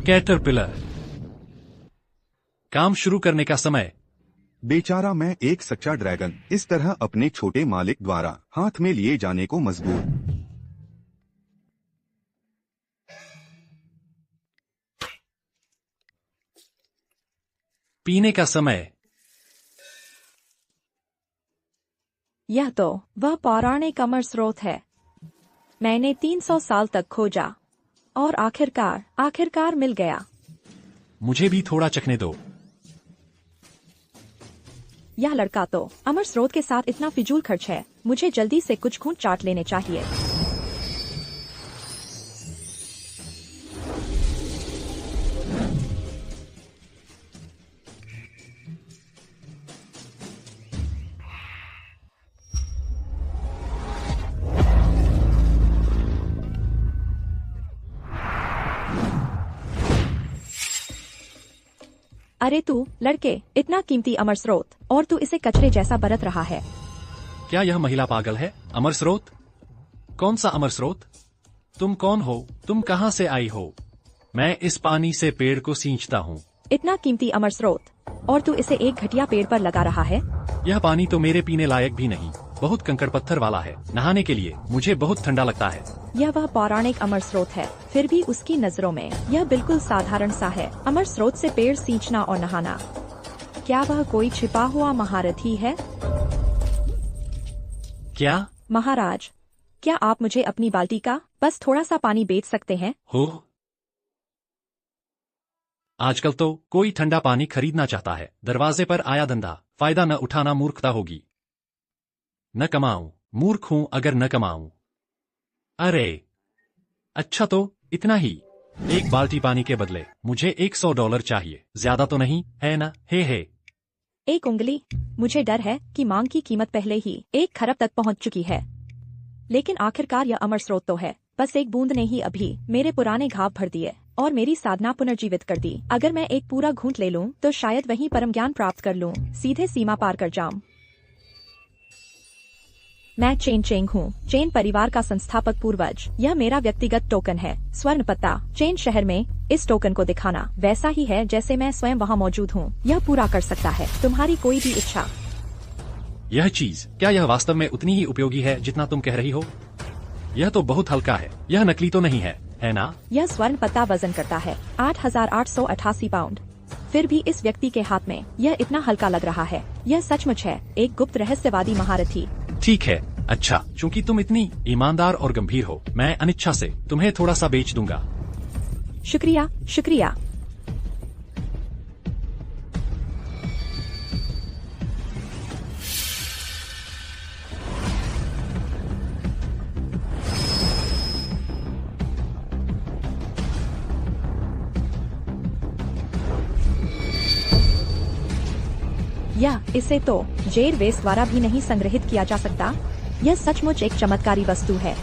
Caterpillar. काम शुरू करने का समय। बेचारा मैं एक सच्चा ड्रैगन, इस तरह अपने छोटे मालिक द्वारा हाथ में लिए जाने को मजबूर। पीने का समय। यह तो वह पौराणिक अमर स्रोत है। मैंने 300 साल तक खोजा और आखिरकार मिल गया। मुझे भी थोड़ा चखने दो। यह लड़का तो अमर स्रोत के साथ इतना फिजूल खर्च है। मुझे जल्दी से कुछ खून चाट लेने चाहिए। अरे तू लड़के, इतना कीमती अमर स्रोत और तू इसे कचरे जैसा बरत रहा है। क्या यह महिला पागल है? अमर स्रोत? कौन सा अमर स्रोत? तुम कौन हो? तुम कहाँ से आई हो? मैं इस पानी से पेड़ को सींचता हूँ। इतना कीमती अमर स्रोत और तू इसे एक घटिया पेड़ पर लगा रहा है। यह पानी तो मेरे पीने लायक भी नहीं, बहुत कंकड़ पत्थर वाला है। नहाने के लिए मुझे बहुत ठंडा लगता है। यह वह पौराणिक अमर स्रोत है, फिर भी उसकी नजरों में यह बिल्कुल साधारण सा है। अमर स्रोत से पेड़ सींचना और नहाना, क्या वह कोई छिपा हुआ महारथी है? क्या? महाराज, क्या आप मुझे अपनी बाल्टी का बस थोड़ा सा पानी बेच सकते हैं? हो, आजकल तो कोई ठंडा पानी खरीदना चाहता है। दरवाजे पर आया धंधा, फायदा न उठाना मूर्खता होगी। न कमाऊं, मूर्ख हूं अगर न कमाऊं। अरे अच्छा, तो इतना ही। एक बाल्टी पानी के बदले मुझे $100 चाहिए, ज्यादा तो नहीं है ना? हे। एक उंगली। मुझे डर है कि मांग की कीमत पहले ही 1 खरब तक पहुंच चुकी है। लेकिन आखिरकार यह अमर स्रोत तो है। बस एक बूंद ने ही अभी मेरे पुराने घाव भर दिए और मेरी साधना पुनर्जीवित कर दी। अगर मैं एक पूरा घूंट ले लूं तो शायद वहीं परम ज्ञान प्राप्त कर लूं, सीधे सीमा पार कर जाऊं। मैं चेन चेंग हूँ, चेन परिवार का संस्थापक पूर्वज। यह मेरा व्यक्तिगत टोकन है। स्वर्ण पत्ता, चेन शहर में इस टोकन को दिखाना वैसा ही है जैसे मैं स्वयं वहाँ मौजूद हूँ। यह पूरा कर सकता है तुम्हारी कोई भी इच्छा। यह चीज, क्या यह वास्तव में उतनी ही उपयोगी है जितना तुम कह रही हो? यह तो बहुत हल्का है। यह नकली तो नहीं है ना? यह स्वर्ण पत्ता वजन करता है 8,888 पाउंड। फिर भी इस व्यक्ति के हाथ में यह इतना हल्का लग रहा है। यह सचमुच है एक गुप्त रहस्यवादी महारथी। ठीक है, अच्छा, चूंकि तुम इतनी ईमानदार और गंभीर हो, मैं अनिच्छा से तुम्हें थोड़ा सा बेच दूंगा। शुक्रिया, शुक्रिया। या इसे तो जेर वेस द्वारा भी नहीं संग्रहित किया जा सकता। यह सचमुच एक चमत्कारी वस्तु है।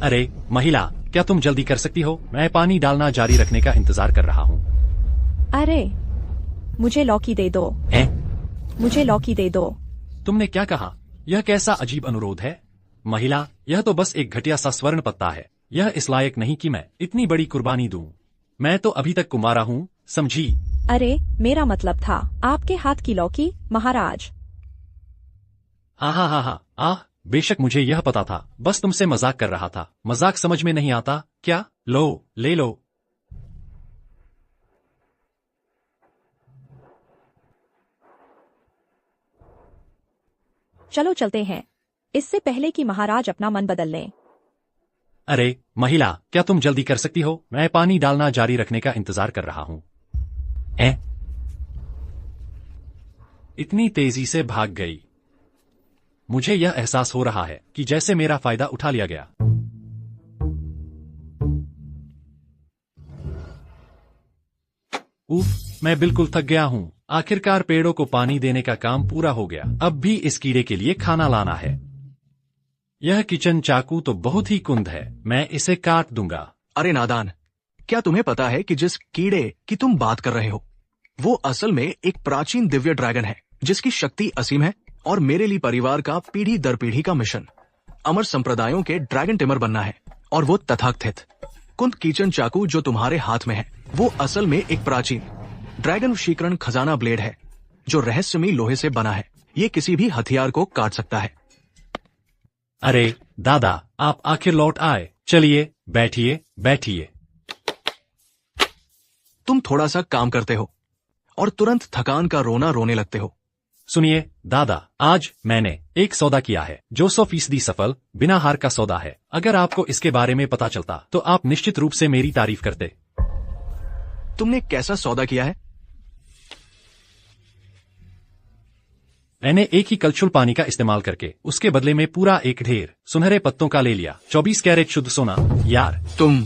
अरे महिला, क्या तुम जल्दी कर सकती हो? मैं पानी डालना जारी रखने का इंतजार कर रहा हूँ। अरे मुझे लौकी दे दो। मुझे लौकी दे दो। तुमने क्या कहा? यह कैसा अजीब अनुरोध है? महिला, यह तो बस एक घटिया सा स्वर्ण पत्ता है। यह इस लायक नहीं कि मैं इतनी बड़ी कुर्बानी दूं। मैं तो अभी तक कुमारा हूँ, समझी? अरे मेरा मतलब था आपके हाथ की लौकी, महाराज। आह, बेशक मुझे यह पता था। बस तुमसे मजाक कर रहा था। मजाक समझ में नहीं आता क्या? लो, ले लो। चलो चलते हैं, इससे पहले कि महाराज अपना मन बदल लें। अरे महिला, क्या तुम जल्दी कर सकती हो? मैं पानी डालना जारी रखने का इंतजार कर रहा हूँ। इतनी तेजी से भाग गई। मुझे यह एहसास हो रहा है कि जैसे मेरा फायदा उठा लिया गया। उफ, मैं बिल्कुल थक गया हूँ। आखिरकार पेड़ों को पानी देने का काम पूरा हो गया। अब भी इस कीड़े के लिए खाना लाना है। यह किचन चाकू तो बहुत ही कुंद है, मैं इसे काट दूंगा। अरे नादान, क्या तुम्हें पता है कि जिस कीड़े की तुम बात कर रहे हो वो असल में एक प्राचीन दिव्य ड्रैगन है जिसकी शक्ति असीम है और मेरे लिए परिवार का पीढ़ी दर पीढ़ी का मिशन अमर संप्रदायों के ड्रैगन टेमर बनना है और वो तथाकथित कुंद किचन चाकू जो तुम्हारे हाथ में है वो असल में एक प्राचीन ड्रैगन वशीकरण खजाना ब्लेड है जो रहस्यमयी लोहे से बना है। ये किसी भी हथियार को काट सकता है। अरे दादा, आप आखिर लौट आए। चलिए बैठिए बैठिए। तुम थोड़ा सा काम करते हो और तुरंत थकान का रोना रोने लगते हो। सुनिए दादा, आज मैंने एक सौदा किया है जो 100% सफल बिना हार का सौदा है। अगर आपको इसके बारे में पता चलता तो आप निश्चित रूप से मेरी तारीफ करते। तुमने कैसा सौदा किया है? मैंने एक ही कलछुल पानी का इस्तेमाल करके उसके बदले में पूरा एक ढेर सुनहरे पत्तों का ले लिया। 24 कैरेट शुद्ध सोना। यार तुम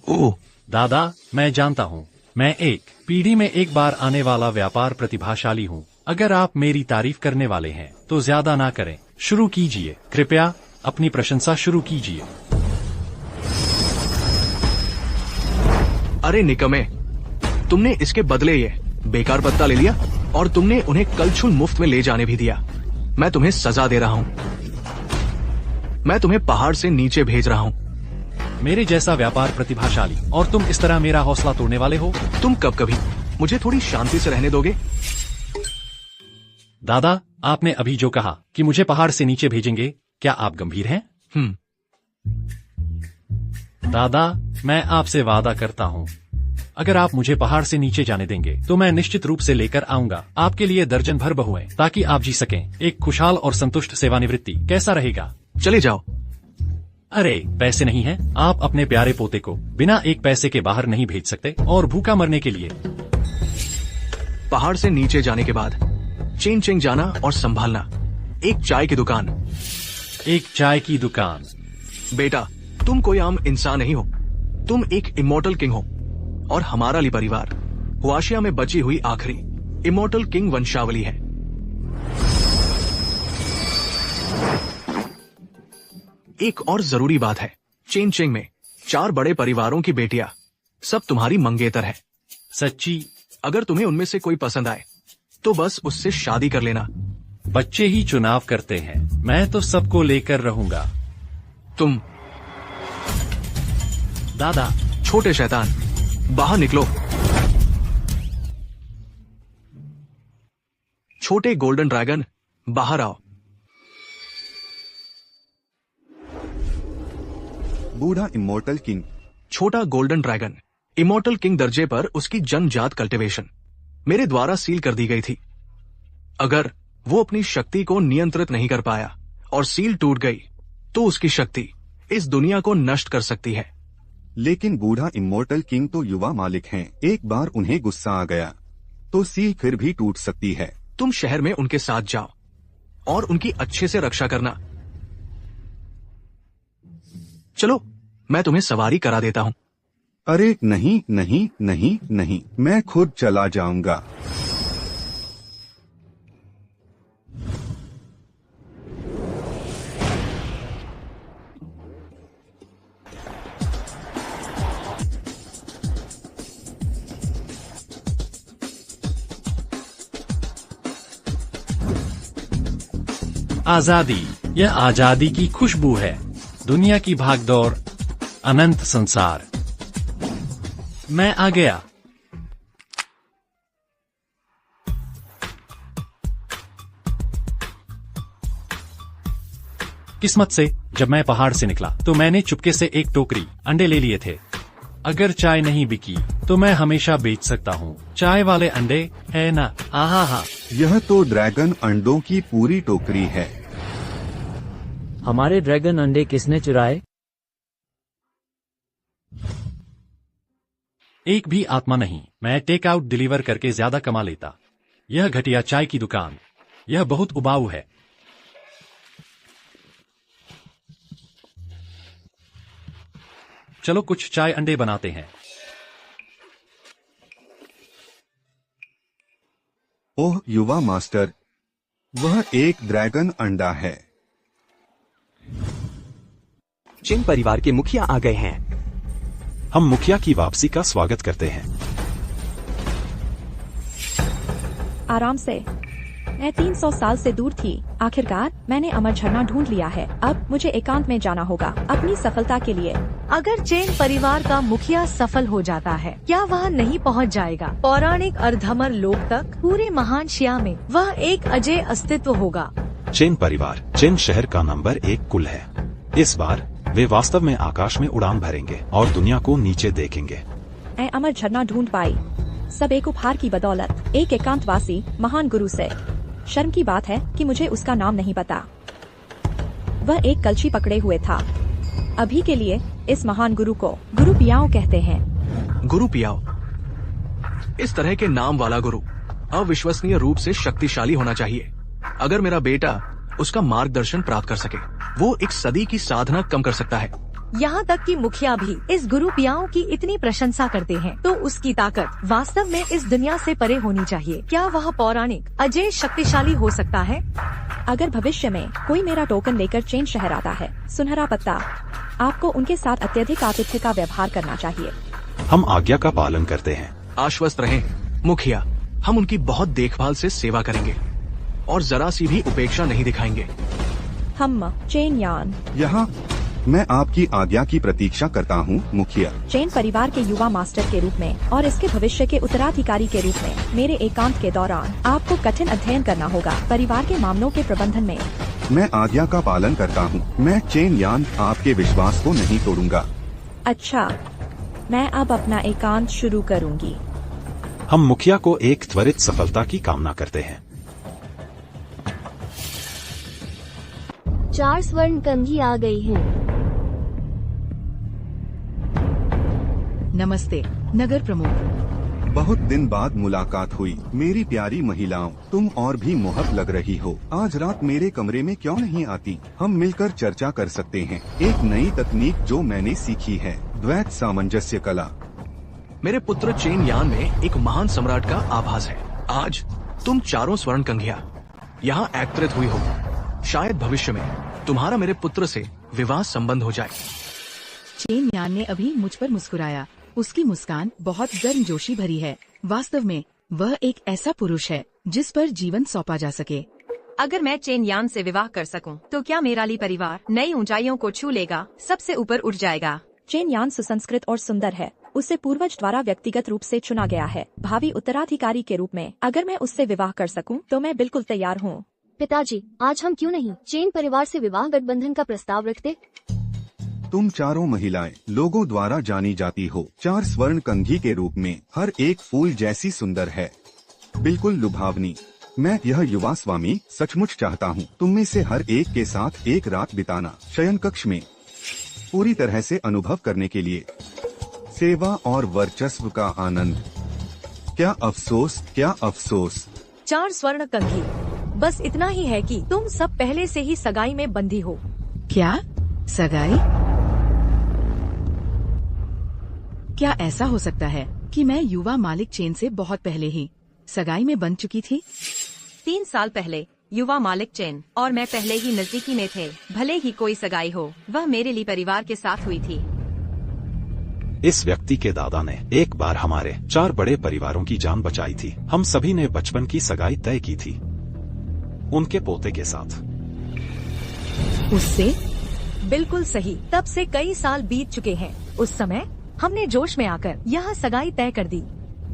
ओह दादा, मैं जानता हूँ मैं एक पीढ़ी में एक बार आने वाला व्यापार प्रतिभाशाली हूँ। अगर आप मेरी तारीफ करने वाले हैं तो ज्यादा ना करें, शुरू कीजिए। कृपया अपनी प्रशंसा शुरू कीजिए। अरे निकम्मे, तुमने इसके बदले ये बेकार पत्ता ले लिया और तुमने उन्हें कलछुल मुफ्त में ले जाने भी दिया। मैं तुम्हें सजा दे रहा हूँ। मैं तुम्हें पहाड़ से नीचे भेज रहा हूँ। मेरे जैसा व्यापार प्रतिभाशाली और तुम इस तरह मेरा हौसला तोड़ने वाले हो? तुम कब कभी मुझे थोड़ी शांति से रहने दोगे? दादा, आपने अभी जो कहा कि मुझे पहाड़ से नीचे भेजेंगे, क्या आप गंभीर हैं? दादा, मैं आपसे वादा करता हूँ अगर आप मुझे पहाड़ से नीचे जाने देंगे तो मैं निश्चित रूप से लेकर आऊंगा आपके लिए दर्जन भर बहुएं ताकि आप जी सकें एक खुशहाल और संतुष्ट सेवानिवृत्ति। कैसा रहेगा? चले जाओ। अरे पैसे नहीं हैं? आप अपने प्यारे पोते को बिना एक पैसे के बाहर नहीं भेज सकते और भूखा मरने के लिए। पहाड़ से नीचे जाने के बाद चेन चेंग जाना और संभालना एक चाय की दुकान। एक चाय की दुकान? बेटा, तुम कोई आम इंसान नहीं हो। तुम एक इमोर्टल किंग हो और हमारा ली परिवार हुआशिया में बची हुई आखिरी इमोर्टल किंग वंशावली है। एक और जरूरी बात है, चेन चेंग में 4 बड़े परिवारों की बेटियां सब तुम्हारी मंगेतर है। सच्ची? अगर तुम्हें उनमें से कोई पसंद आए तो बस उससे शादी कर लेना। बच्चे ही चुनाव करते हैं, मैं तो सबको लेकर रहूंगा। तुम दादा, छोटे शैतान, बाहर निकलो। छोटे गोल्डन ड्रैगन, बाहर आओ। बूढ़ा इमोर्टल किंग। छोटा गोल्डन ड्रैगन इमोर्टल किंग दर्जे पर उसकी जन्मजात कल्टीवेशन मेरे द्वारा सील कर दी गई थी। अगर वो अपनी शक्ति को नियंत्रित नहीं कर पाया और सील टूट गई तो उसकी शक्ति इस दुनिया को नष्ट कर सकती है। लेकिन बूढ़ा इमोर्टल किंग तो युवा मालिक हैं। एक बार उन्हें गुस्सा आ गया तो सील फिर भी टूट सकती है। तुम शहर में उनके साथ जाओ और उनकी अच्छे से रक्षा करना। चलो, मैं तुम्हें सवारी करा देता हूँ। अरे नहीं नहीं नहीं नहीं, मैं खुद चला जाऊंगा। आजादी, यह आजादी की खुशबू है। दुनिया की भागदौड़, अनंत संसार। मैं आ गया। किस्मत से जब मैं पहाड़ से निकला तो मैंने चुपके से एक टोकरी अंडे ले लिए थे। अगर चाय नहीं बिकी तो मैं हमेशा बेच सकता हूँ। चाय वाले अंडे है ना? आहा। यह तो ड्रैगन अंडों की पूरी टोकरी है। हमारे ड्रैगन अंडे किसने चुराए? एक भी आत्मा नहीं। मैं टेक आउट डिलीवर करके ज्यादा कमा लेता। यह घटिया चाय की दुकान, यह बहुत उबाऊ है। चलो कुछ चाय अंडे बनाते हैं। ओह युवा मास्टर, वह एक ड्रैगन अंडा है। चिंग परिवार के मुखिया आ गए हैं। हम मुखिया की वापसी का स्वागत करते हैं। आराम से। मैं 300 साल से दूर थी। आखिरकार मैंने अमर झरना ढूंढ लिया है। अब मुझे एकांत में जाना होगा अपनी सफलता के लिए। अगर चेन परिवार का मुखिया सफल हो जाता है, क्या वह नहीं पहुंच जाएगा पौराणिक अर्धमर लोक तक? पूरे महान शिया में वह एक अजय अस्तित्व होगा। चेन परिवार चेन शहर का नंबर 1 कुल है। इस बार वे वास्तव में आकाश में उड़ान भरेंगे और दुनिया को नीचे देखेंगे। मैं अमर झरना ढूंढ पाई, सब एक उपहार की बदौलत, एक एकांतवासी महान गुरु से। शर्म की बात है कि मुझे उसका नाम नहीं पता। वह एक कलछी पकड़े हुए था। अभी के लिए इस महान गुरु को गुरु पियाओ कहते हैं। गुरु पियाओ, इस तरह के नाम वाला गुरु अविश्वसनीय रूप से शक्तिशाली होना चाहिए। अगर मेरा बेटा उसका मार्गदर्शन प्राप्त कर सके, वो एक सदी की साधना कम कर सकता है। यहाँ तक कि मुखिया भी इस गुरु पियाओ की इतनी प्रशंसा करते हैं, तो उसकी ताकत वास्तव में इस दुनिया से परे होनी चाहिए। क्या वह पौराणिक अजय शक्तिशाली हो सकता है? अगर भविष्य में कोई मेरा टोकन लेकर चेन शहर आता है, सुनहरा पत्ता, आपको उनके साथ अत्यधिक आतिथ्य का व्यवहार करना चाहिए। हम आज्ञा का पालन करते हैं। आश्वस्त रहें मुखिया, हम उनकी बहुत देखभाल से सेवा करेंगे और जरा सी भी उपेक्षा नहीं दिखाएंगे। हम चेन यान यहाँ मैं आपकी आज्ञा की प्रतीक्षा करता हूँ मुखिया। चेन परिवार के युवा मास्टर के रूप में और इसके भविष्य के उत्तराधिकारी के रूप में मेरे एकांत के दौरान आपको कठिन अध्ययन करना होगा परिवार के मामलों के प्रबंधन में। मैं आज्ञा का पालन करता हूँ। मैं चेन यान आपके विश्वास को नहीं तोड़ूंगा। अच्छा, मैं अब अपना एकांत शुरू करूँगी। हम मुखिया को एक त्वरित सफलता की कामना करते हैं। 4 स्वर्ण कंघी आ गई हैं। नमस्ते नगर प्रमुख। बहुत दिन बाद मुलाकात हुई। मेरी प्यारी महिलाओं, तुम और भी मोहक लग रही हो। आज रात मेरे कमरे में क्यों नहीं आती? हम मिलकर चर्चा कर सकते हैं। एक नई तकनीक जो मैंने सीखी है, द्वैत सामंजस्य कला। मेरे पुत्र चेन यान में एक महान सम्राट का आभास है। आज तुम 4 स्वर्ण कंघिया यहाँ एकत्रित हुई हो। शायद भविष्य में तुम्हारा मेरे पुत्र से विवाह संबंध हो जाए। चेन यान ने अभी मुझ पर मुस्कुराया। उसकी मुस्कान बहुत गर्मजोशी भरी है। वास्तव में वह एक ऐसा पुरुष है जिस पर जीवन सौंपा जा सके। अगर मैं चेन यान से विवाह कर सकूं, तो क्या मेरा ली परिवार नई ऊंचाइयों को छू लेगा, सबसे ऊपर उठ जाएगा। चेन यान सुसंस्कृत और सुंदर है। उसे पूर्वज द्वारा व्यक्तिगत रूप से चुना गया है भावी उत्तराधिकारी के रूप में। अगर मैं उससे विवाह कर सकूं, तो मैं बिल्कुल तैयार हूँ। पिताजी, आज हम क्यों नहीं चेन परिवार से विवाह गठबंधन का प्रस्ताव रखते? तुम चारों महिलाएं लोगों द्वारा जानी जाती हो 4 स्वर्ण कंघी के रूप में। हर एक फूल जैसी सुंदर है, बिल्कुल लुभावनी। मैं यह युवा स्वामी सचमुच चाहता हूँ तुम में से हर एक के साथ एक रात बिताना, शयन कक्ष में पूरी तरह से अनुभव करने के लिए, सेवा और वर्चस्व का आनंद। क्या अफसोस, क्या अफसोस। 4 स्वर्ण कंघी, बस इतना ही है कि तुम सब पहले से ही सगाई में बंधी हो। क्या सगाई? क्या ऐसा हो सकता है कि मैं युवा मालिक चेन से बहुत पहले ही सगाई में बंध चुकी थी? 3 साल पहले युवा मालिक चेन और मैं पहले ही नजदीकी में थे। भले ही कोई सगाई हो, वह मेरे लिए परिवार के साथ हुई थी। इस व्यक्ति के दादा ने एक बार हमारे 4 बड़े परिवारों की जान बचाई थी। हम सभी ने बचपन की सगाई तय की थी उनके पोते के साथ। उससे? बिल्कुल सही। तब से कई साल बीत चुके हैं। उस समय हमने जोश में आकर यह सगाई तय कर दी।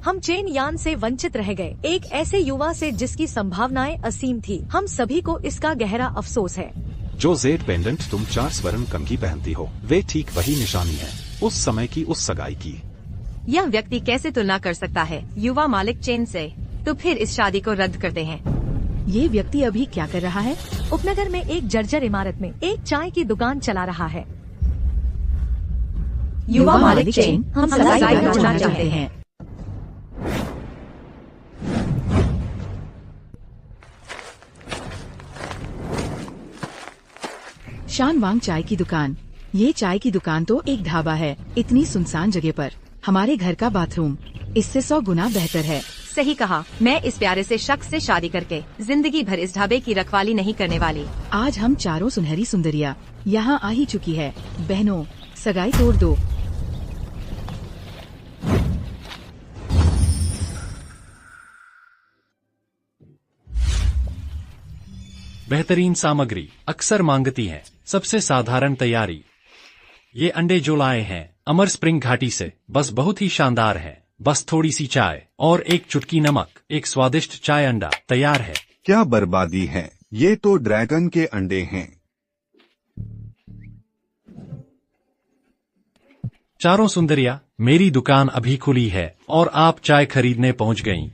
हम चेन यान से वंचित रह गए, एक ऐसे युवा से जिसकी संभावनाएं असीम थी। हम सभी को इसका गहरा अफसोस है। जो जेड पेंडेंट तुम 4 स्वर्ण कंघी पहनती हो, वे ठीक वही निशानी है उस समय की, उस सगाई की। यह व्यक्ति कैसे तुलना कर सकता है युवा मालिक चेन से? तो फिर इस शादी को रद्द करते हैं। ये व्यक्ति अभी क्या कर रहा है? उपनगर में एक जर्जर इमारत में एक चाय की दुकान चला रहा है। युवा मालिक चेन, हम सगाई करना चाहते हैं। शानवांग चाय की दुकान। ये चाय की दुकान तो एक ढाबा है, इतनी सुनसान जगह पर। हमारे घर का बाथरूम इससे 100 गुना बेहतर है। सही कहा। मैं इस प्यारे से शख्स से शादी करके जिंदगी भर इस ढाबे की रखवाली नहीं करने वाली। आज हम चारों सुनहरी सुंदरिया यहाँ आ ही चुकी है। बहनों, सगाई तोड़ दो। बेहतरीन सामग्री अक्सर मांगती है सबसे साधारण तैयारी। ये अंडे जो लाए हैं अमर स्प्रिंग घाटी से बस बहुत ही शानदार है। बस थोड़ी सी चाय और एक चुटकी नमक, एक स्वादिष्ट चाय अंडा तैयार है। क्या बर्बादी है, ये तो ड्रैगन के अंडे हैं। चारों सुंदरिया, मेरी दुकान अभी खुली है और आप चाय खरीदने पहुंच गईं।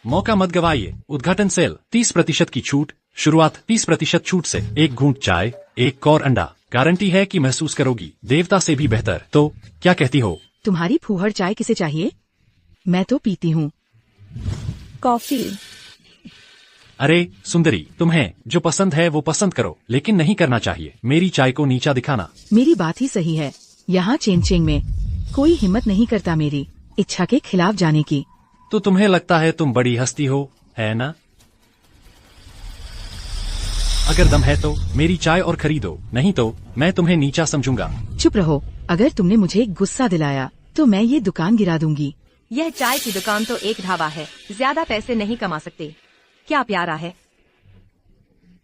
मौका मत गवाइए। उद्घाटन सेल 30% की छूट, शुरुआत 30% छूट से। एक घूंट चाय, एक कौर अंडा, गारंटी है कि महसूस करोगी देवता से भी बेहतर। तो क्या कहती हो? तुम्हारी फूहड़ चाय किसे चाहिए? मैं तो पीती हूँ। कॉफी। अरे सुंदरी, तुम्हें जो पसंद है वो पसंद करो, लेकिन नहीं करना चाहिए मेरी चाय को नीचा दिखाना। मेरी बात ही सही है। यहाँ चेंगचेंग में कोई हिम्मत नहीं करता मेरी इच्छा के खिलाफ जाने की। तो तुम्हें लगता है तुम बड़ी हस्ती हो, है ना? अगर दम है तो मेरी चाय और खरीदो, नहीं तो मैं तुम्हें नीचा समझूंगा। चुप रहो। अगर तुमने मुझे गुस्सा दिलाया तो मैं ये दुकान गिरा दूंगी। यह चाय की दुकान तो एक ढाबा है, ज्यादा पैसे नहीं कमा सकते। क्या प्यारा है।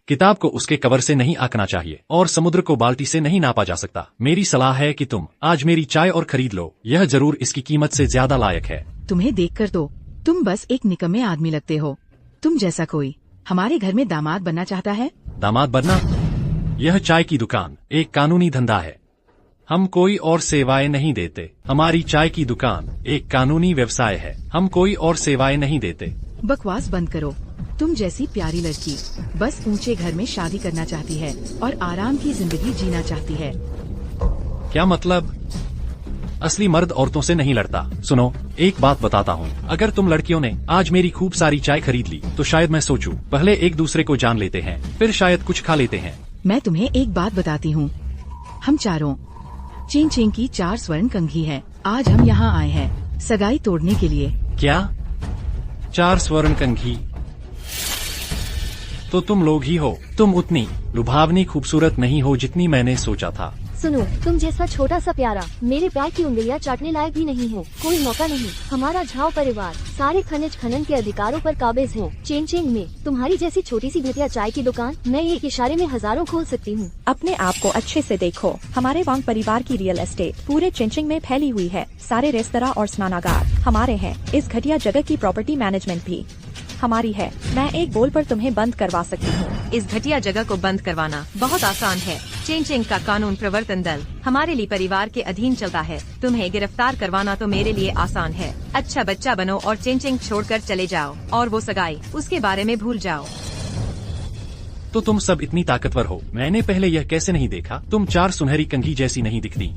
किताब को उसके कवर से नहीं आंकना चाहिए और समुद्र को बाल्टी से नहीं नापा जा सकता। मेरी सलाह है कि तुम आज मेरी चाय और खरीद लो, यह जरूर इसकी कीमत से ज्यादा लायक है। तुम्हें देखकर तो तुम बस एक निकम्मे आदमी लगते हो। तुम जैसा कोई हमारे घर में दामाद बनना चाहता है? दामाद बनना? यह चाय की दुकान एक कानूनी धंधा है। हम कोई और सेवाएं नहीं देते। हमारी चाय की दुकान एक कानूनी व्यवसाय है। हम कोई और सेवाएं नहीं देते। बकवास बंद करो। तुम जैसी प्यारी लड़की बस ऊंचे घर में शादी करना चाहती है और आराम की जिंदगी जीना चाहती है। क्या मतलब? असली मर्द औरतों से नहीं लड़ता। सुनो, एक बात बताता हूँ। अगर तुम लड़कियों ने आज मेरी खूब सारी चाय खरीद ली तो शायद मैं सोचूं पहले एक दूसरे को जान लेते हैं, फिर शायद कुछ खा लेते हैं। मैं तुम्हें एक बात बताती हूँ। हम चारों चेंगचेंग की 4 स्वर्ण कंघी हैं। आज हम यहाँ आए हैं सगाई तोड़ने के लिए। क्या? 4 स्वर्ण कंघी? तो तुम लोग ही हो। तुम उतनी लुभावनी खूबसूरत नहीं हो जितनी मैंने सोचा था। सुनो, तुम जैसा छोटा सा प्यारा मेरे प्यार की उंगलियां चाटने लायक भी नहीं हो। कोई मौका नहीं। हमारा झाओ परिवार सारे खनिज खनन के अधिकारों पर काबिज है। चेंगचेंग में तुम्हारी जैसी छोटी सी घटिया चाय की दुकान मैं एक इशारे में हजारों खोल सकती हूँ। अपने आप को अच्छे से देखो। हमारे वांग परिवार की रियल एस्टेट पूरे चेंगचेंग में फैली हुई है। सारे रेस्तरां और स्नानागार हमारे हैं। इस घटिया जगह की प्रॉपर्टी मैनेजमेंट भी हमारी है। मैं एक बोल पर तुम्हें बंद करवा सकती हूँ। इस घटिया जगह को बंद करवाना बहुत आसान है। चेंगचेंग का कानून प्रवर्तन दल हमारे लिए परिवार के अधीन चलता है। तुम्हें गिरफ्तार करवाना तो मेरे लिए आसान है। अच्छा बच्चा बनो और चेंगचेंग छोड़कर चले जाओ, और वो सगाई उसके बारे में भूल जाओ। तो तुम सब इतनी ताकतवर हो, मैंने पहले यह कैसे नहीं देखा? तुम 4 सुनहरी कंघी जैसी नहीं दिखती,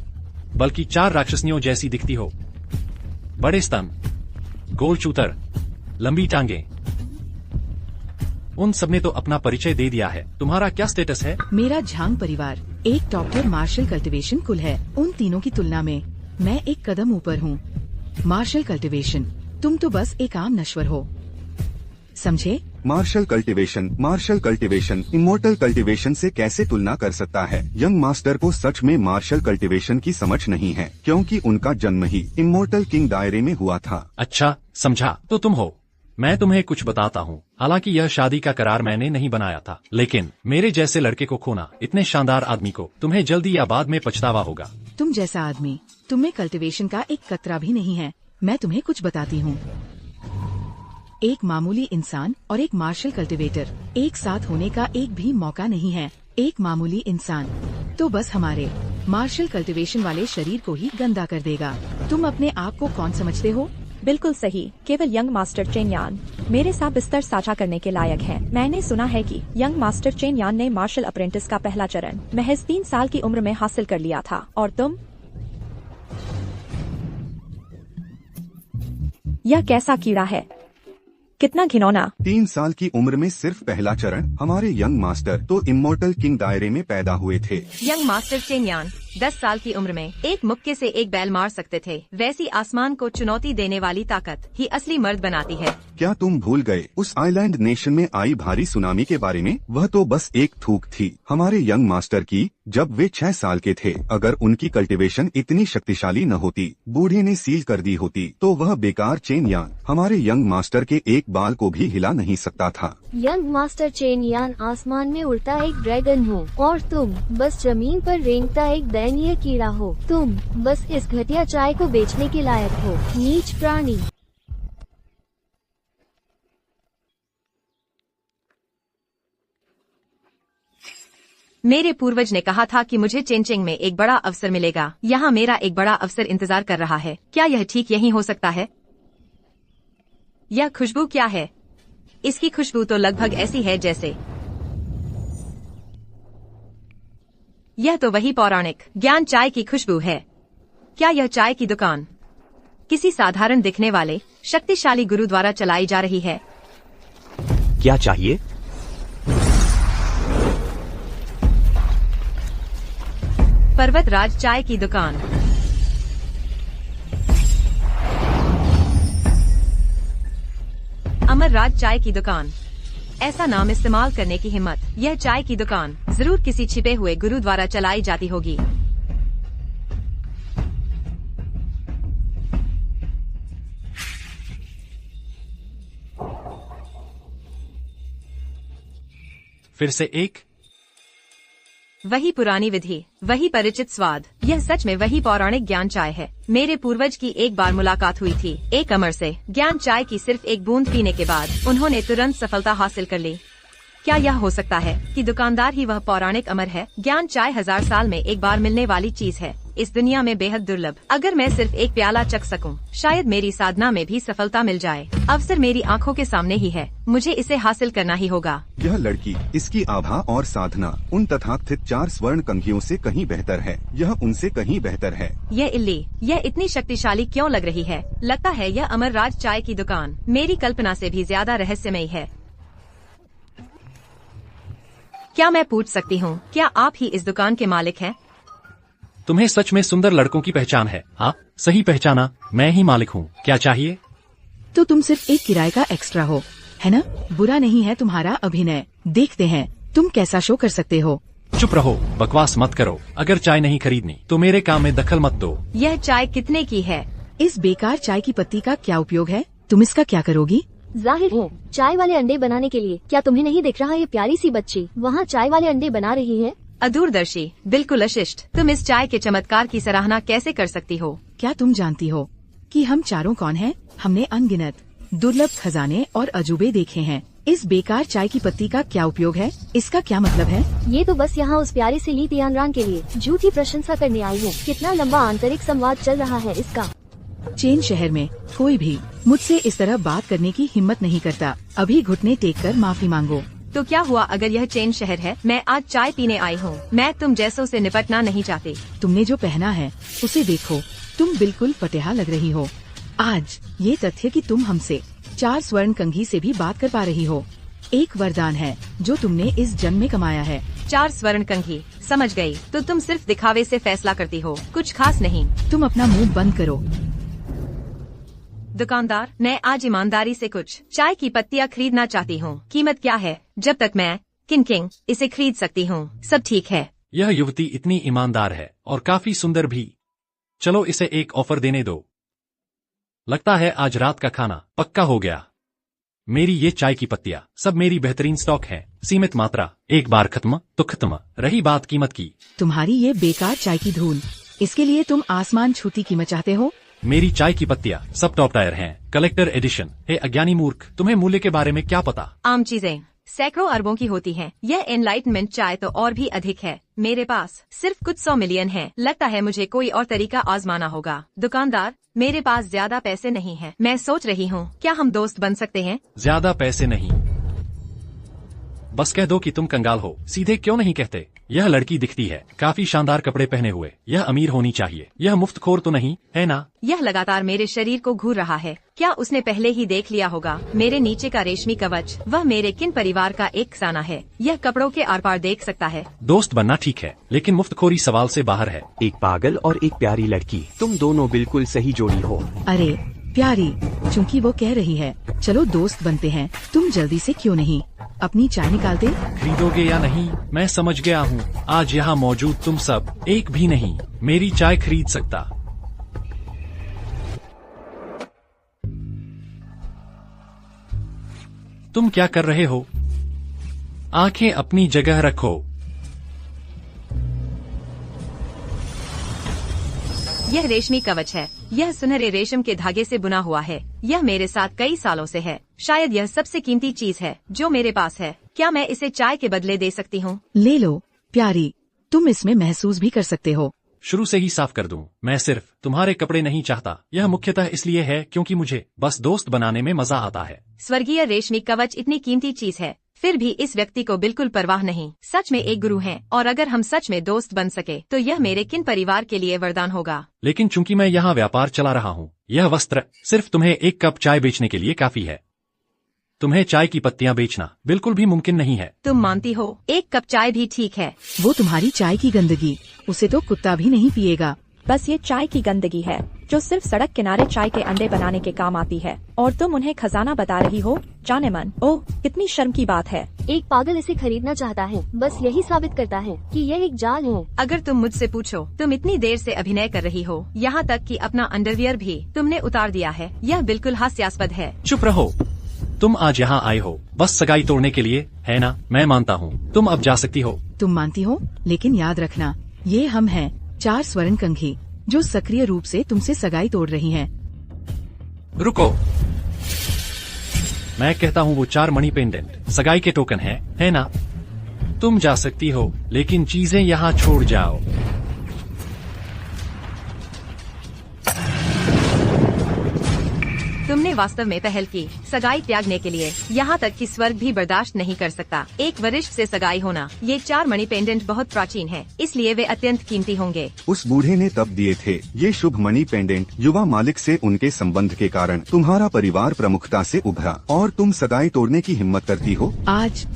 बल्कि 4 राक्षसनियों जैसी दिखती हो। बड़े स्तन, गोल चूतर, लंबी टांगे, उन सबने तो अपना परिचय दे दिया है। तुम्हारा क्या स्टेटस है? मेरा झांग परिवार एक डॉक्टर मार्शल कल्टीवेशन कुल है। उन तीनों की तुलना में मैं एक कदम ऊपर हूँ। मार्शल कल्टीवेशन, तुम तो बस एक आम नश्वर हो, समझे? मार्शल कल्टीवेशन इमोर्टल कल्टीवेशन से कैसे तुलना कर सकता है? यंग मास्टर को सच में मार्शल कल्टीवेशन की समझ नहीं है, क्योंकि उनका जन्म ही इमोर्टल किंग दायरे में हुआ था। अच्छा, समझा। तो तुम हो। मैं तुम्हें कुछ बताता हूँ। हालांकि यह शादी का करार मैंने नहीं बनाया था, लेकिन मेरे जैसे लड़के को खोना, इतने शानदार आदमी को, तुम्हें जल्दी या बाद में पछतावा होगा। तुम जैसा आदमी, तुम्हें कल्टीवेशन का एक कतरा भी नहीं है। मैं तुम्हें कुछ बताती हूँ। एक मामूली इंसान और एक मार्शल कल्टीवेटर एक साथ होने का एक भी मौका नहीं है। एक मामूली इंसान तो बस हमारे मार्शल कल्टीवेशन वाले शरीर को ही गंदा कर देगा। तुम अपने आप को कौन समझते हो? बिल्कुल सही। केवल यंग मास्टर चेन यान मेरे साथ बिस्तर साझा करने के लायक है। मैंने सुना है कि यंग मास्टर चेन यान ने मार्शल अप्रेंटिस का पहला चरण महज 3 साल की उम्र में हासिल कर लिया था, और तुम? यह कैसा कीड़ा है? कितना घिनौना। 3 साल की उम्र में सिर्फ पहला चरण? हमारे यंग मास्टर तो इमोर्टल किंग दायरे में पैदा हुए थे। यंग मास्टर चेन यान 10 साल की उम्र में एक मुक्के से एक बैल मार सकते थे, वैसी आसमान को चुनौती देने वाली ताकत ही असली मर्द बनाती है। क्या तुम भूल गए उस आइलैंड नेशन में आई भारी सुनामी के बारे में? वह तो बस एक थूक थी हमारे यंग मास्टर की, जब वे 6 साल के थे। अगर उनकी कल्टीवेशन इतनी शक्तिशाली न होती, बूढ़े ने सील कर दी होती, तो वह बेकार चेन यान हमारे यंग मास्टर के एक बाल को भी हिला नहीं सकता था। यंग मास्टर चेन यान आसमान में उड़ता एक ड्रैगन हो और तुम बस जमीन पर रेंगता एक दयनीय कीड़ा हो। तुम बस इस घटिया चाय को बेचने के लायक हो, नीच प्राणी। मेरे पूर्वज ने कहा था कि मुझे चेंचिंग में एक बड़ा अवसर मिलेगा। यहाँ मेरा एक बड़ा अवसर इंतजार कर रहा है। क्या यह ठीक यही हो सकता है? यह खुशबू क्या है? इसकी खुशबू तो लगभग ऐसी है जैसे यह तो वही पौराणिक ज्ञान चाय की खुशबू है। क्या यह चाय की दुकान किसी साधारण दिखने वाले शक्तिशाली गुरु द्वारा चलाई जा रही है? क्या चाहिए? पर्वत राज चाय की दुकान। अमर राज चाय की दुकान। ऐसा नाम इस्तेमाल करने की हिम्मत। यह चाय की दुकान जरूर किसी छिपे हुए गुरु द्वारा चलाई जाती होगी। फिर से एक वही पुरानी विधि, वही परिचित स्वाद। यह सच में वही पौराणिक ज्ञान चाय है। मेरे पूर्वज की एक बार मुलाकात हुई थी एक अमर से। ज्ञान चाय की सिर्फ एक बूंद पीने के बाद उन्होंने तुरंत सफलता हासिल कर ली। क्या यह हो सकता है कि दुकानदार ही वह पौराणिक अमर है? ज्ञान चाय 1000 साल में एक बार मिलने वाली चीज है, इस दुनिया में बेहद दुर्लभ। अगर मैं सिर्फ एक प्याला चख सकूं, शायद मेरी साधना में भी सफलता मिल जाए। अवसर मेरी आंखों के सामने ही है, मुझे इसे हासिल करना ही होगा। यह लड़की, इसकी आभा और साधना उन तथाकथित 4 स्वर्ण कंघियों से कहीं बेहतर है। यह उनसे कहीं बेहतर है। यह इल्ली, यह इतनी शक्तिशाली क्यों लग रही है? लगता है यह अमर राज चाय की दुकान मेरी कल्पना से भी ज्यादा रहस्यमयी है। क्या मैं पूछ सकती हूँ, क्या आप ही इस दुकान के मालिक हैं? तुम्हें सच में सुंदर लड़कों की पहचान है? हाँ, सही पहचाना, मैं ही मालिक हूँ। क्या चाहिए? तो तुम सिर्फ एक किराए का एक्स्ट्रा हो, है ना? बुरा नहीं है तुम्हारा अभिनय। देखते हैं तुम कैसा शो कर सकते हो। चुप रहो, बकवास मत करो। अगर चाय नहीं खरीदनी तो मेरे काम में दखल मत दो। यह चाय कितने की है? इस बेकार चाय की पत्ती का क्या उपयोग है? तुम इसका क्या करोगी? जाहिर है चाय वाले अंडे बनाने के लिए। क्या तुम्हें नहीं दिख रहा ये प्यारी सी बच्ची वहाँ चाय वाले अंडे बना रही है? अदूरदर्शी, बिल्कुल अशिष्ट। तुम इस चाय के चमत्कार की सराहना कैसे कर सकती हो? क्या तुम जानती हो कि हम चारों कौन हैं? हमने अनगिनत दुर्लभ खजाने और अजूबे देखे हैं। इस बेकार चाय की पत्ती का क्या उपयोग है? इसका क्या मतलब है? ये तो बस यहाँ उस प्यारी सी ली तियानरान के लिए झूठी प्रशंसा करने आई हूँ। कितना लंबा आंतरिक संवाद चल रहा है इसका। चेन शहर में कोई भी मुझसे इस तरह बात करने की हिम्मत नहीं करता। अभी घुटने टेक कर माफी मांगो। तो क्या हुआ अगर यह चेन शहर है? मैं आज चाय पीने आई हूँ। मैं तुम जैसों से निपटना नहीं चाहती। तुमने जो पहना है उसे देखो, तुम बिल्कुल फतेहा लग रही हो। आज ये तथ्य कि तुम हमसे 4 स्वर्ण कंघी से भी बात कर पा रही हो, एक वरदान है जो तुमने इस जन्म में कमाया है। 4 स्वर्ण कंघी, समझ गई। तो तुम सिर्फ दिखावे से फैसला करती हो, कुछ खास नहीं। तुम अपना मुंह बंद करो। दुकानदार, मैं आज ईमानदारी से कुछ चाय की पत्तियां खरीदना चाहती हूँ। कीमत क्या है? जब तक मैं किंग इसे खरीद सकती हूँ, सब ठीक है। यह युवती इतनी ईमानदार है और काफी सुंदर भी। चलो इसे एक ऑफर देने दो। लगता है आज रात का खाना पक्का हो गया। मेरी ये चाय की पत्तियां सब मेरी बेहतरीन स्टॉक है, सीमित मात्रा, एक बार खत्म तो खत्म। रही बात कीमत की, तुम्हारी ये बेकार चाय की धूल, इसके लिए तुम आसमान छूती कीमत चाहते हो? मेरी चाय की पत्तियां सब टॉप टायर हैं, कलेक्टर एडिशन। हे अज्ञानी मूर्ख, तुम्हें मूल्य के बारे में क्या पता? आम चीजें सैकड़ों अरबों की होती हैं। यह एनलाइटमेंट चाय तो और भी अधिक है। मेरे पास सिर्फ कुछ 100 मिलियन है। लगता है मुझे कोई और तरीका आजमाना होगा। दुकानदार, मेरे पास ज्यादा पैसे नहीं है। मैं सोच रही हूँ क्या हम दोस्त बन सकते हैं? ज्यादा पैसे नहीं, बस कह दो कि तुम कंगाल हो, सीधे क्यों नहीं कहते? यह लड़की दिखती है काफी शानदार कपड़े पहने हुए, यह अमीर होनी चाहिए, यह मुफ्तखोर तो नहीं है ना? यह लगातार मेरे शरीर को घूर रहा है। क्या उसने पहले ही देख लिया होगा मेरे नीचे का रेशमी कवच? वह मेरे किन परिवार का एक खजाना है, यह कपड़ों के आर पार देख सकता है। दोस्त बनना ठीक है, लेकिन मुफ्तखोरी सवाल से बाहर है। एक पागल और एक प्यारी लड़की, तुम दोनों बिल्कुल सही जोड़ी हो। अरे प्यारी, चूंकि वो कह रही है चलो दोस्त बनते हैं, तुम जल्दी से क्यों नहीं अपनी चाय निकाल दे? खरीदोगे या नहीं मैं समझ गया हूँ। आज यहाँ मौजूद तुम सब एक भी नहीं मेरी चाय खरीद सकता। तुम क्या कर रहे हो? आंखें अपनी जगह रखो। यह रेशमी कवच है, यह सुनहरे रेशम के धागे से बुना हुआ है। यह मेरे साथ कई सालों से है। शायद यह सबसे कीमती चीज है जो मेरे पास है। क्या मैं इसे चाय के बदले दे सकती हूँ? ले लो प्यारी, तुम इसमें महसूस भी कर सकते हो। शुरू से ही साफ कर दूं, मैं सिर्फ तुम्हारे कपड़े नहीं चाहता। यह मुख्यतः इसलिए है क्योंकि मुझे बस दोस्त बनाने में मजा आता है। स्वर्गीय रेशमी कवच इतनी कीमती चीज है, फिर भी इस व्यक्ति को बिल्कुल परवाह नहीं। सच में एक गुरु हैं, और अगर हम सच में दोस्त बन सके तो यह मेरे किन परिवार के लिए वरदान होगा। लेकिन चूंकि मैं यहाँ व्यापार चला रहा हूँ, यह वस्त्र सिर्फ तुम्हें एक कप चाय बेचने के लिए काफी है। तुम्हें चाय की पत्तियां बेचना बिल्कुल भी मुमकिन नहीं है। तुम मानती हो? एक कप चाय भी ठीक है। वो तुम्हारी चाय की गंदगी, उसे तो कुत्ता भी नहीं पिएगा। बस ये चाय की गंदगी है जो सिर्फ सड़क किनारे चाय के अंडे बनाने के काम आती है, और तुम उन्हें खजाना बता रही हो? जाने मन, ओह कितनी शर्म की बात है। एक पागल इसे खरीदना चाहता है, बस यही साबित करता है कि यह एक जाल है। अगर तुम मुझसे पूछो, तुम इतनी देर से अभिनय कर रही हो, यहाँ तक कि अपना अंडरवियर भी तुमने उतार दिया है। यह बिल्कुल हास्यास्पद है। चुप रहो, तुम आज यहाँ आए हो बस सगाई तोड़ने के लिए, है ना? मैं मानता हूँ, तुम अब जा सकती हो। तुम मानती हो, लेकिन याद रखना ये हम हैं 4 स्वर्ण कंघी जो सक्रिय रूप से तुमसे सगाई तोड़ रही हैं। रुको, मैं कहता हूँ वो 4 मणि पेंडेंट सगाई के टोकन है ना? तुम जा सकती हो, लेकिन चीजें यहाँ छोड़ जाओ। तुमने वास्तव में पहल की सगाई त्यागने के लिए, यहाँ तक कि स्वर्ग भी बर्दाश्त नहीं कर सकता एक वरिष्ठ से सगाई होना। ये 4 मणि पेंडेंट बहुत प्राचीन हैं, इसलिए वे अत्यंत कीमती होंगे। उस बूढ़े ने तब दिए थे ये शुभ मणि पेंडेंट। युवा मालिक से उनके संबंध के कारण तुम्हारा परिवार प्रमुखता से उभरा और तुम सगाई तोड़ने की हिम्मत करती हो। आज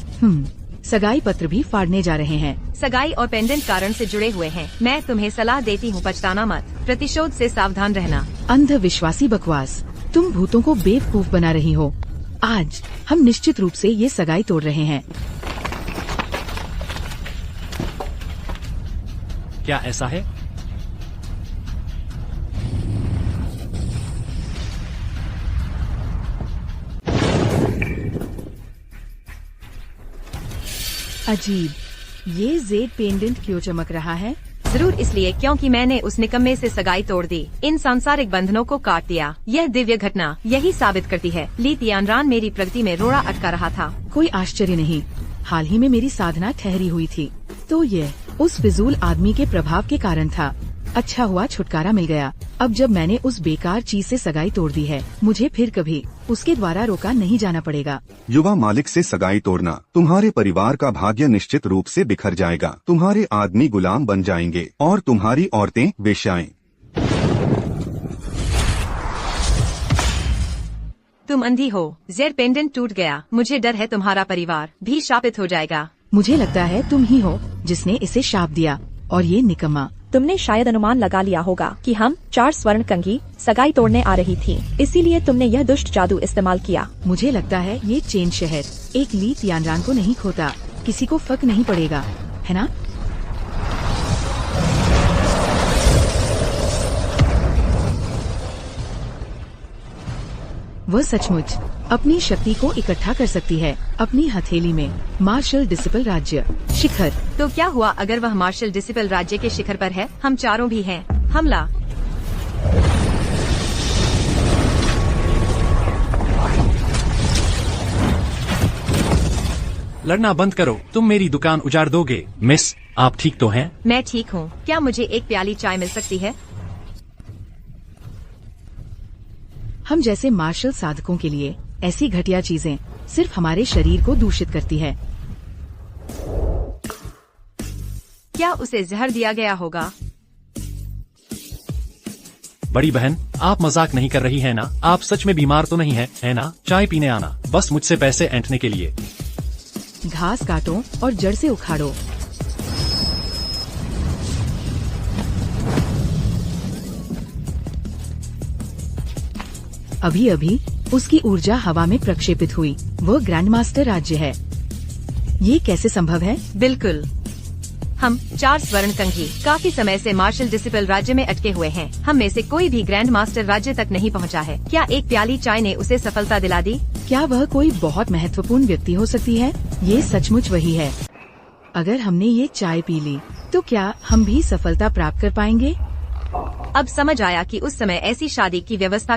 सगाई पत्र भी फाड़ने जा रहे हैं। सगाई और पेंडेंट कारण से जुड़े हुए हैं। मैं तुम्हें सलाह देती हूँ, पछताना मत। प्रतिशोध से सावधान रहना। अंधविश्वासी बकवास, तुम भूतों को बेवकूफ बना रही हो। आज हम निश्चित रूप से ये सगाई तोड़ रहे हैं। क्या ऐसा है? अजीब, ये जेड पेंडेंट क्यों चमक रहा है? जरूर इसलिए क्योंकि मैंने उस निकम्मे से सगाई तोड़ दी, इन सांसारिक बंधनों को काट दिया। यह दिव्य घटना यही साबित करती है। ली तियानरान मेरी प्रगति में रोड़ा अटका रहा था। कोई आश्चर्य नहीं, हाल ही में मेरी साधना ठहरी हुई थी, तो यह उस फिजूल आदमी के प्रभाव के कारण था। अच्छा हुआ छुटकारा मिल गया। अब जब मैंने उस बेकार चीज से सगाई तोड़ दी है, मुझे फिर कभी उसके द्वारा रोका नहीं जाना पड़ेगा। युवा मालिक से सगाई तोड़ना, तुम्हारे परिवार का भाग्य निश्चित रूप से बिखर जाएगा। तुम्हारे आदमी गुलाम बन जाएंगे और तुम्हारी औरतें वेश्याएं। तुम अंधी हो। जेड पेंडेंट टूट गया। मुझे डर है तुम्हारा परिवार भी शापित हो जाएगा। मुझे लगता है तुम ही हो जिसने इसे शाप दिया, और ये निकम्मा। तुमने शायद अनुमान लगा लिया होगा कि हम 4 स्वर्ण कंघी सगाई तोड़ने आ रही थी, इसीलिए तुमने यह दुष्ट जादू इस्तेमाल किया। मुझे लगता है ये चेन शहर एक ली तियानरान को नहीं खोता, किसी को फर्क नहीं पड़ेगा, है ना? वह सचमुच अपनी शक्ति को इकट्ठा कर सकती है अपनी हथेली में। मार्शल डिसिपल राज्य शिखर। तो क्या हुआ अगर वह मार्शल डिसिपल राज्य के शिखर पर है? हम चारों भी हैं। हमला। लड़ना बंद करो, तुम मेरी दुकान उजाड़ दोगे। मिस, आप ठीक तो हैं? मैं ठीक हूँ। क्या मुझे एक प्याली चाय मिल सकती है? हम जैसे मार्शल साधकों के लिए ऐसी घटिया चीजें सिर्फ हमारे शरीर को दूषित करती है। क्या उसे जहर दिया गया होगा? बड़ी बहन, आप मजाक नहीं कर रही है ना? आप सच में बीमार तो नहीं है ना? चाय पीने आना, बस मुझसे पैसे ऐंठने के लिए। घास काटो और जड़ से उखाड़ो। अभी अभी उसकी ऊर्जा हवा में प्रक्षेपित हुई। वो ग्रैंड मास्टर राज्य है। ये कैसे संभव है? बिल्कुल, हम 4 स्वर्ण कंघी काफी समय से मार्शल डिसिपल राज्य में अटके हुए हैं। हम में से कोई भी ग्रैंड मास्टर राज्य तक नहीं पहुंचा है। क्या एक प्याली चाय ने उसे सफलता दिला दी? क्या वह कोई बहुत महत्वपूर्ण व्यक्ति हो सकती है? ये सचमुच वही है। अगर हमने ये चाय पी ली तो क्या हम भी सफलता प्राप्त कर पाएंगे? अब समझ आया कि उस समय ऐसी शादी की व्यवस्था